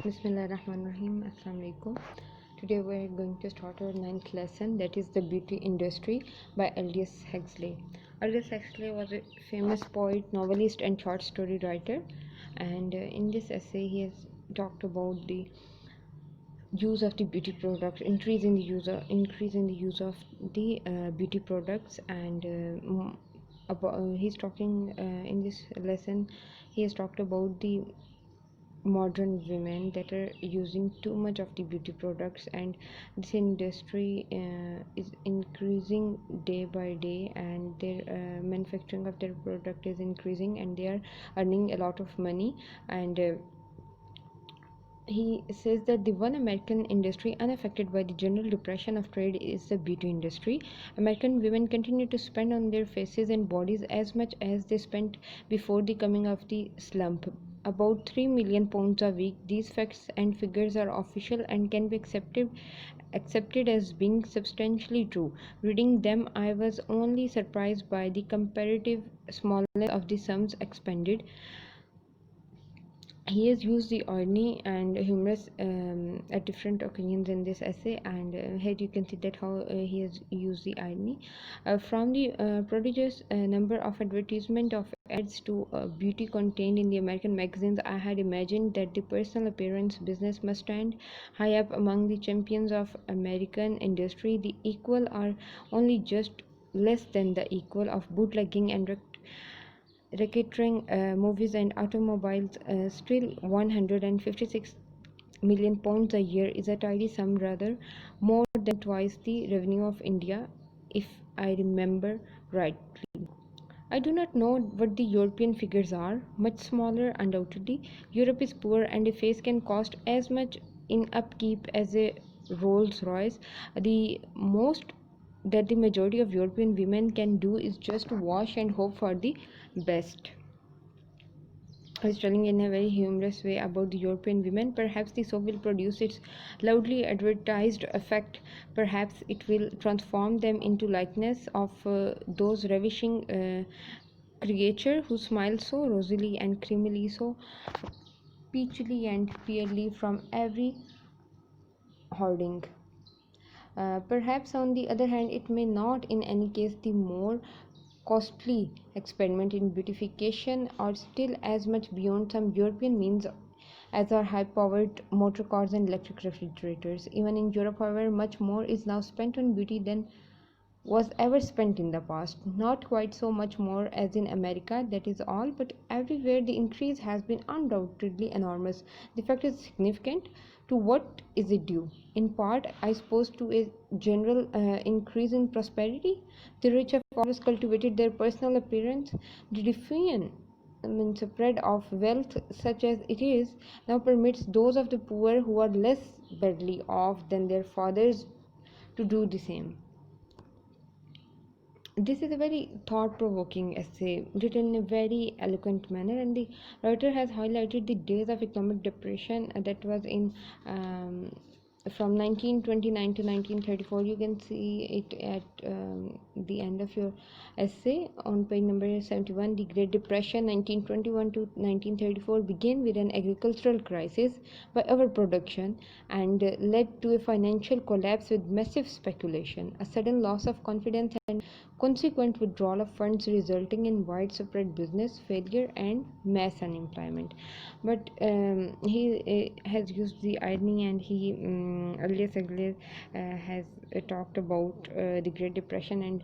Bismillahirrahmanirrahim. Assalamu alaikum. Today we are going to start our ninth lesson, that is the beauty industry by Aldous Huxley. Aldous Huxley was a famous poet, novelist, and short story writer. And in this essay, he has talked about the use of the beauty products, increase in the use of the beauty products, and he's talking in this lesson. He has talked about the modern women that are using too much of the beauty products, and this industry is increasing day by day, and their manufacturing of their product is increasing, and they are earning a lot of money. And he says that the one American industry unaffected by the general depression of trade is the beauty industry. American women continue to spend on their faces and bodies as much as they spent before the coming of the slump, about 3 million pounds a week. These facts and figures are official and can be accepted as being substantially true. Reading them, I was only surprised by the comparative smallness of the sums expended. He has used the irony and humorous at different occasions in this essay, and here you can see that how he has used the irony. From the prodigious number of advertisement of ads to beauty contained in the American magazines, I had imagined that the personal appearance business must stand high up among the champions of American industry, the equal or only just less than the equal of bootlegging and racketeering, movies and automobiles. Still, 156 million pounds a year is a tidy sum, rather more than twice the revenue of India, if I remember rightly. I do not know what the European figures are, much smaller undoubtedly. Europe is poor, and a face can cost as much in upkeep as a Rolls Royce. The most that the majority of European women can do is just wash and hope for the best. Is telling in a very humorous way about the European women. Perhaps the soap will produce its loudly advertised effect. Perhaps it will transform them into likeness of those ravishing creatures who smile so rosily and creamily, so peachily and pearly from every hoarding. Perhaps, on the other hand, it may not. In any case, the more costly experiment in beautification are still as much beyond some European means as are high-powered motor cars and electric refrigerators. Even in Europe, however, much more is now spent on beauty than was ever spent in the past. Not quite so much more as in America, that is all, but everywhere the increase has been undoubtedly enormous. The fact is significant. To what is it due? In part, I suppose, to a general increase in prosperity. The rich have always cultivated their personal appearance. The diffusion, spread of wealth, such as it is, now permits those of the poor who are less badly off than their fathers to do the same. This is a very thought-provoking essay written in a very eloquent manner, and the writer has highlighted the days of economic depression that was in from 1929 to 1934. You can see it at the end of your essay on page number 71. The Great Depression 1921 to 1934 began with an agricultural crisis by overproduction and led to a financial collapse with massive speculation, a sudden loss of confidence, and consequent withdrawal of funds, resulting in widespread business failure and mass unemployment. But he has used the irony, and he Aldous Huxley has talked about the Great Depression and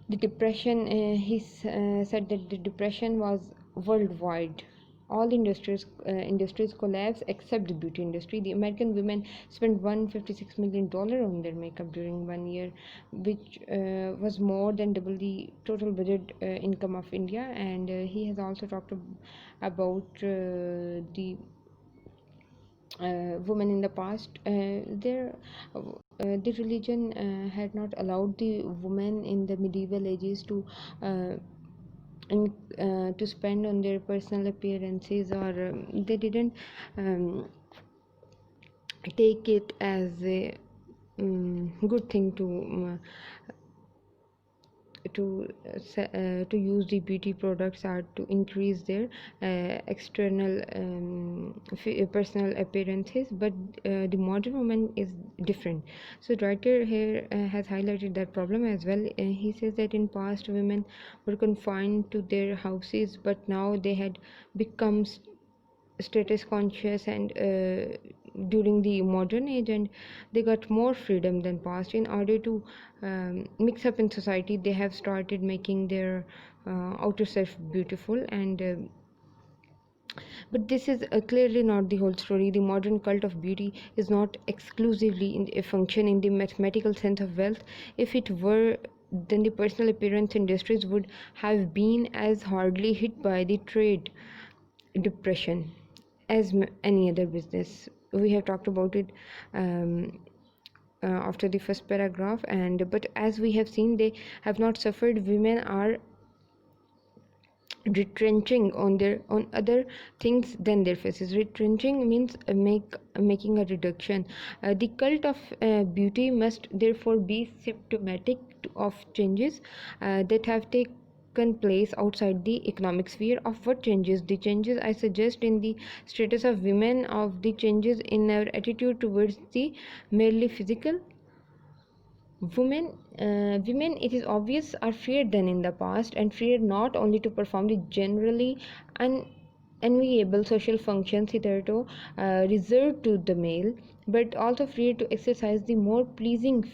the depression. He said that the depression was worldwide. All industries collapsed except the beauty industry. The American women spent $156 million on their makeup during 1 year, which was more than double the total budget income of India. And he has also talked about the women in the past. The religion had not allowed the women in the medieval ages to to spend on their personal appearances, or they didn't take it as a good thing to use the beauty products are to increase their external personal appearances, but the modern woman is different. So writer here has highlighted that problem as well. He says that in past women were confined to their houses, but now they had become status conscious and during the modern age, and they got more freedom than past. In order to mix up in society, they have started making their outer self beautiful, and but this is clearly not the whole story. The modern cult of beauty is not exclusively in a function in the mathematical sense of wealth. If it were, then the personal appearance industries would have been as hardly hit by the trade depression as any other business. We have talked about it after the first paragraph, and but as we have seen, they have not suffered. Women are retrenching on other things than their faces. Retrenching means making a reduction. The cult of beauty must therefore be symptomatic of changes that have taken place outside the economic sphere. Of what changes? The changes I suggest in the status of women, of the changes in our attitude towards the merely physical. Women, it is obvious, are freer than in the past, and freer not only to perform the generally unenviable social functions hitherto reserved to the male, but also freer to exercise the more pleasing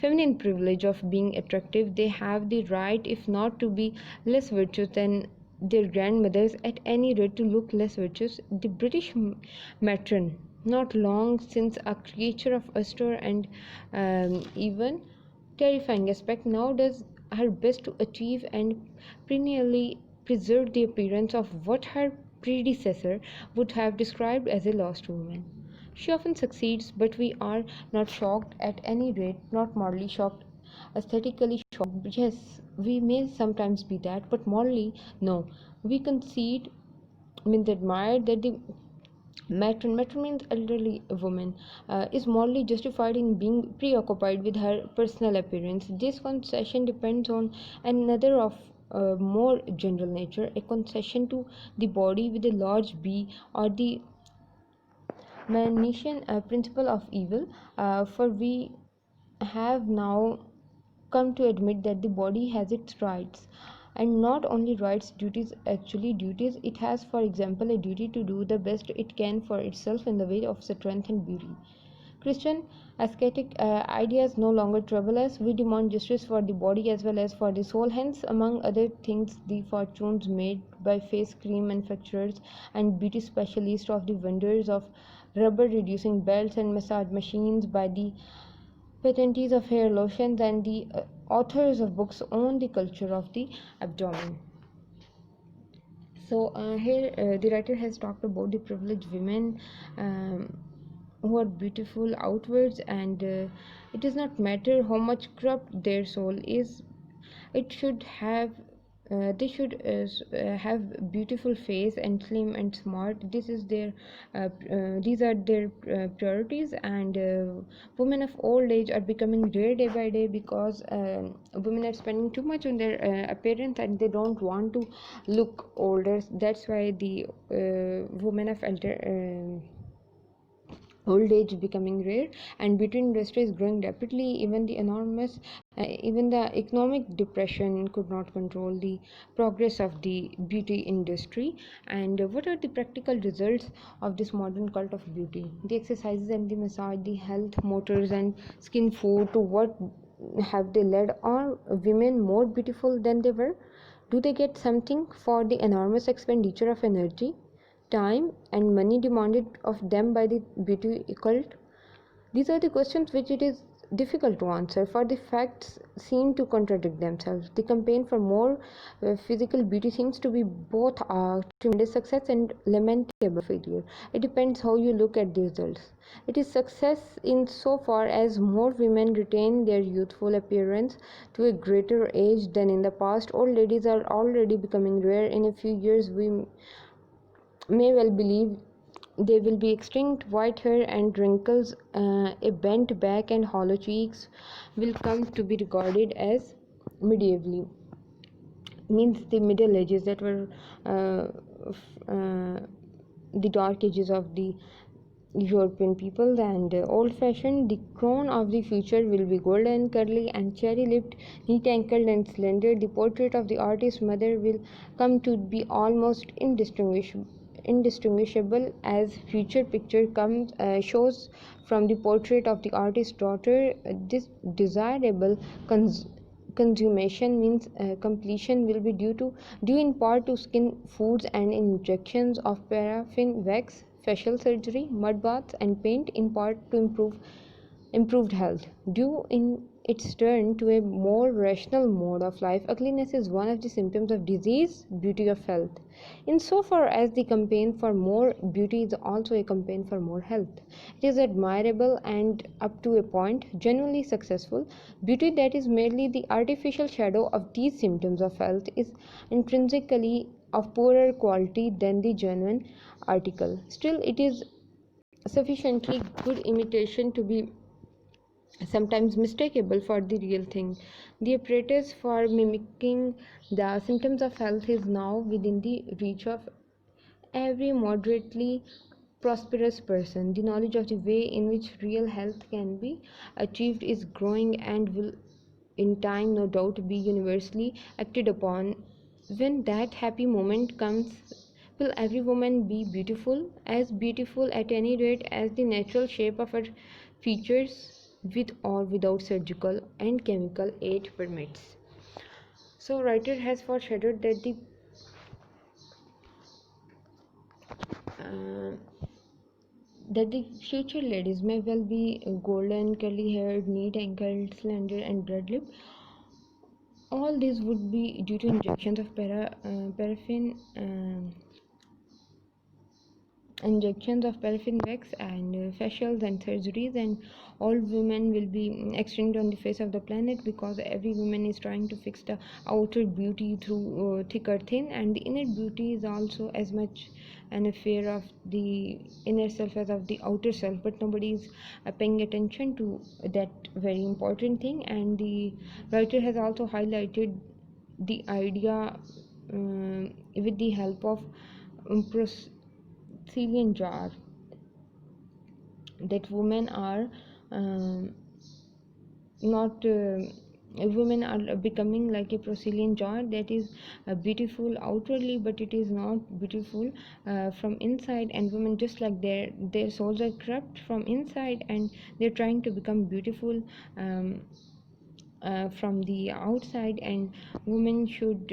feminine privilege of being attractive. They have the right, if not to be less virtuous than their grandmothers, at any rate to look less virtuous. The British matron, not long since a creature of austere and even terrifying aspect, now does her best to achieve and perennially preserve the appearance of what her predecessor would have described as a lost woman. She often succeeds, but we are not shocked, at any rate, not morally shocked. Aesthetically shocked, yes, we may sometimes be that, but morally, no. We concede, means admire that the matron means elderly woman, is morally justified in being preoccupied with her personal appearance. This concession depends on another of more general nature, a concession to the body with a large B, or the Manichean principle of evil, for we have now come to admit that the body has its rights, and not only rights, duties. Actually duties, it has, for example, a duty to do the best it can for itself in the way of strength and beauty. Christian ascetic ideas no longer trouble us. We demand justice for the body as well as for the soul. Hence, among other things, the fortunes made by face cream manufacturers and beauty specialists, of the vendors of rubber reducing belts and massage machines, by the patentees of hair lotions, and the authors of books on the culture of the abdomen. So here the writer has talked about the privileged women who are beautiful outwards, and it does not matter how much corrupt their soul is. It should have they should have beautiful face and slim and smart. This is their these are their priorities, and women of old age are becoming rare day by day, because women are spending too much on their appearance, and they don't want to look older. That's why the women of elder old age becoming rare, and beauty industry is growing rapidly. Even the economic depression could not control the progress of the beauty industry. And what are the practical results of this modern cult of beauty? The exercises and the massage, the health motors and skin food, to what have they led? Are women more beautiful than they were? Do they get something for the enormous expenditure of energy, time, and money demanded of them by the beauty cult? These are the questions which it is difficult to answer, for the facts seem to contradict themselves. The campaign for more physical beauty seems to be both a tremendous success and lamentable failure. It depends how you look at the results. It is success in so far as more women retain their youthful appearance to a greater age than in the past. Old ladies are already becoming rare. In a few years, we may well believe they will be extinct. White hair and wrinkles, a bent back and hollow cheeks will come to be regarded as medievally, means the Middle Ages, that were uh, the dark ages of the European people, and old fashioned. The crown of the future will be golden, curly, and cherry lipped, neat ankled, and slender. The portrait of the artist's mother will come to be almost indistinguishable as future picture comes shows from the portrait of the artist's daughter. This desirable consummation means completion will be due in part to skin foods and injections of paraffin wax, facial surgery, mud baths, and paint, in part to improved health, due in its turn to a more rational mode of life. Ugliness is one of the symptoms of disease, beauty of health. Insofar as the campaign for more beauty is also a campaign for more health, it is admirable and, up to a point, genuinely successful. Beauty that is merely the artificial shadow of these symptoms of health is intrinsically of poorer quality than the genuine article. Still, it is sufficiently good imitation to be sometimes mistakable for the real thing. The apparatus for mimicking the symptoms of health is now within the reach of every moderately prosperous person. The knowledge of the way in which real health can be achieved is growing and will in time no doubt be universally acted upon. When that happy moment comes, will every woman be beautiful, as beautiful at any rate as the natural shape of her features, with or without surgical and chemical aid permits? So writer has foreshadowed uh, that the future ladies may well be golden, curly haired, neat ankled, slender, and red lipped. All these would be due to injections of paraffin. Injections of paraffin wax and facials and surgeries, and all women will be extinct on the face of the planet, because every woman is trying to fix the outer beauty through thick or thin, and the inner beauty is also as much an affair of the inner self as of the outer self, but nobody is paying attention to that very important thing. And the writer has also highlighted the idea with the help of porcelain jar, that women are um, not women are becoming like a porcelain jar, that is beautiful outwardly but it is not beautiful from inside, and women, just like their souls are corrupt from inside, and they're trying to become beautiful from the outside. And women should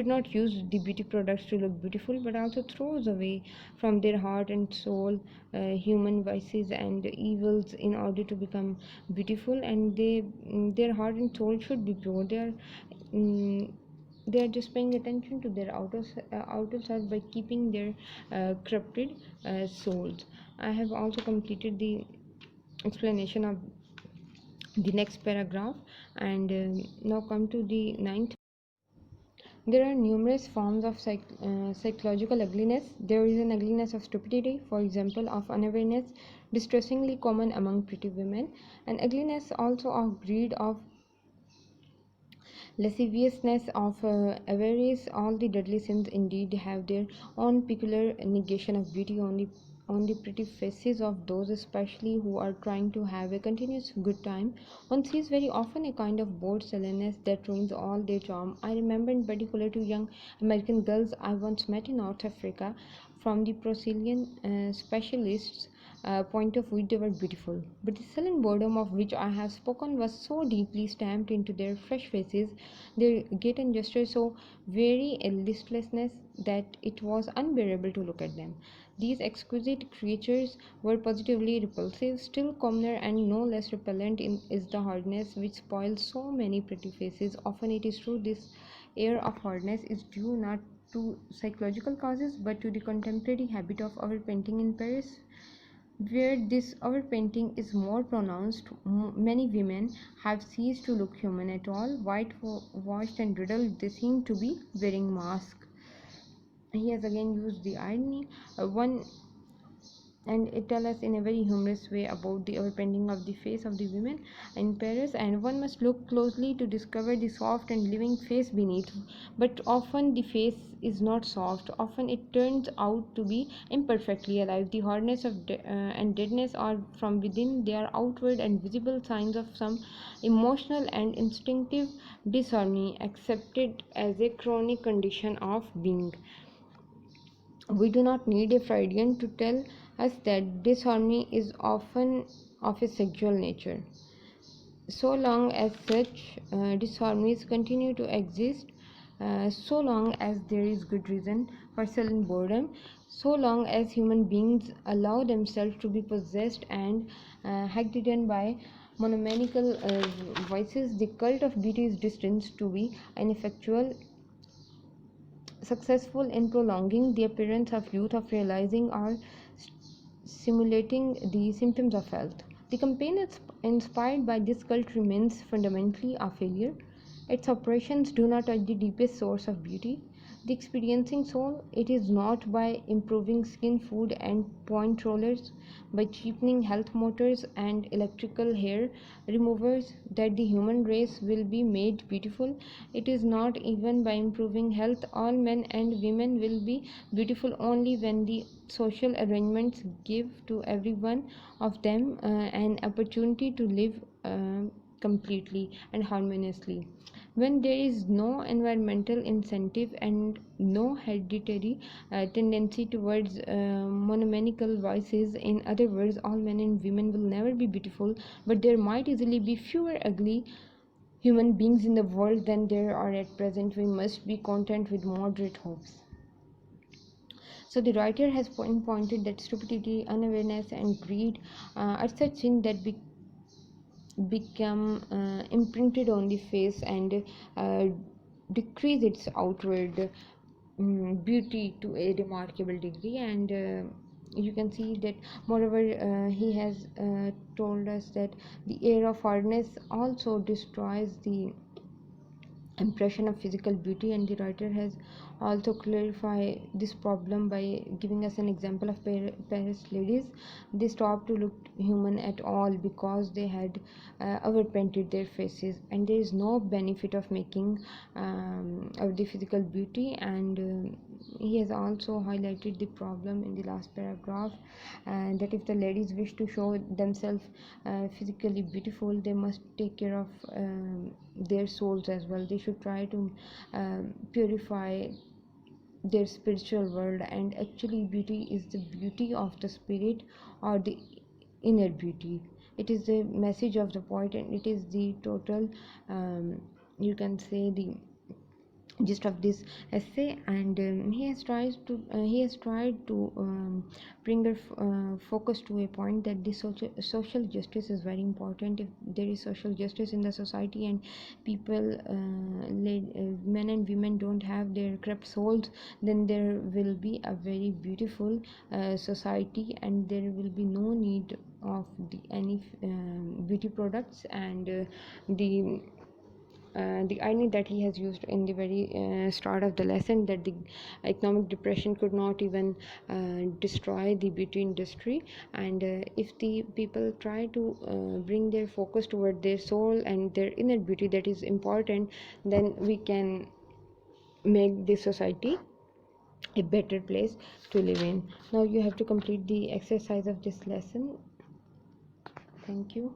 not use the beauty products to look beautiful, but also throws away from their heart and soul human vices and evils in order to become beautiful. And their heart and soul should be pure. Mm, they are just paying attention to their outer self by keeping their corrupted souls. I have also completed the explanation of the next paragraph, and now come to the ninth. There are numerous forms of psychological ugliness. There is an ugliness of stupidity, for example, of unawareness, distressingly common among pretty women, and ugliness also of greed, of lasciviousness, of avarice. All the deadly sins indeed have their own peculiar negation of beauty on the pretty faces of those especially who are trying to have a continuous good time. One sees very often a kind of bored sullenness that ruins all their charm. I remember in particular two young American girls I once met in North Africa. From the Brazilian specialists' point of view, they were beautiful, but the sullen boredom of which I have spoken was so deeply stamped into their fresh faces, their gait and gesture so very listlessness, that it was unbearable to look at them. These exquisite creatures were positively repulsive. Still commoner and no less repellent is the hardness which spoils so many pretty faces. Often it is true this air of hardness is due not to psychological causes but to the contemporary habit of our painting in Paris, where this overpainting is more pronounced. Many women have ceased to look human at all. Whitewashed and riddled, they seem to be wearing masks. He has again used the irony. One and it tells us in a very humorous way about the overpainting of the face of the women in Paris, and one must look closely to discover the soft and living face beneath. But often the face is not soft, often it turns out to be imperfectly alive. The hardness and deadness are from within, they are outward and visible signs of some emotional and instinctive disharmony, accepted as a chronic condition of being. We do not need a Freudian to tell us that disharmony is often of a sexual nature. So long as such disharmonies continue to exist, so long as there is good reason for sullen boredom, so long as human beings allow themselves to be possessed and hacked by monomaniacal voices, the cult of beauty is destined to be ineffectual, successful in prolonging the appearance of youth, of realizing or simulating the symptoms of health. The campaign inspired by this cult remains fundamentally a failure. Its operations do not touch the deepest source of beauty, the experiencing soul. It is not by improving skin, food, and point rollers, by cheapening health motors and electrical hair removers, that the human race will be made beautiful. It is not even by improving health. All men and women will be beautiful only when the social arrangements give to every one of them an opportunity to live completely and harmoniously. When there is no environmental incentive and no hereditary tendency towards monomaniacal vices, in other words, all men and women will never be beautiful, but there might easily be fewer ugly human beings in the world than there are at present. We must be content with moderate hopes. So the writer has pointed that stupidity, unawareness, and greed are such things that become imprinted on the face and uh, decrease its outward beauty to a remarkable degree. And you can see that moreover he has told us that the air of hardness also destroys the impression of physical beauty, and the writer has also clarified this problem by giving us an example of Paris ladies. They stopped to look human at all because they had overpainted their faces, and there is no benefit of making of the physical beauty. And he has also highlighted the problem in the last paragraph, that if the ladies wish to show themselves physically beautiful, they must take care of their souls as well. They should try to purify their spiritual world, and actually beauty is the beauty of the spirit or the inner beauty. It is the message of the poet, and it is the total you can say the gist of this essay. And he has tried to bring the focus to a point that the social justice is very important. If there is social justice in the society and people men and women don't have their corrupt souls, then there will be a very beautiful society, and there will be no need of any beauty products. And the irony that he has used in the very start of the lesson, that the economic depression could not even destroy the beauty industry. And if the people try to bring their focus toward their soul and their inner beauty, that is important, then we can make this society a better place to live in. Now you have to complete the exercise of this lesson. Thank you.